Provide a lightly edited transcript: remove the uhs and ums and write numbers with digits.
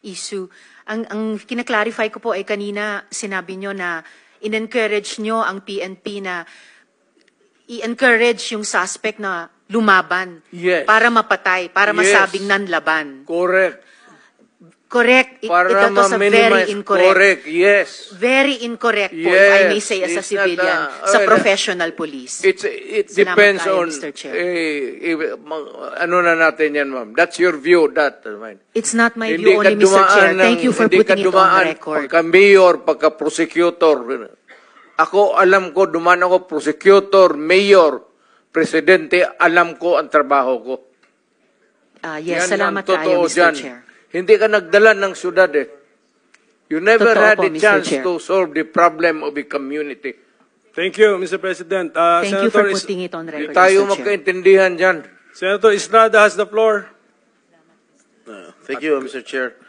issue. Ang kinaklarify ko po ay kanina sinabi nyo na in-encourage nyo ang PNP na i-encourage yung suspect na lumaban para mapatay, para masabing nanlaban. Correct. Correct. Para It was a very incorrect. Correct, yes. Very incorrect po, if I may say as a It's civilian, not, sa professional police. It Salamat depends tayo, on, Mr. Chair. ano na natin yan, ma'am. That's your view, that. It's not my view only, Mr. Chair. Thank you for putting it on the record. Pagka-mayor, pagka-prosecutor. Ako, alam ko, dumaan ako, prosecutor, mayor, presidente, alam ko ang trabaho ko. Yes, Yan salamat ang totoo tayo, Mr. dyan. Chair. Hindi ka nagdala ng syudad eh. You never Totoo had po, a Mr. chance Chair. to solve the problem of a community. Thank you, Mr. President. Thank you for Senator putting it on Hindi record, tayo Mr. Chair. magkaintindihan dyan. Senator Estrada has the floor. Thank you, Mr. Chair.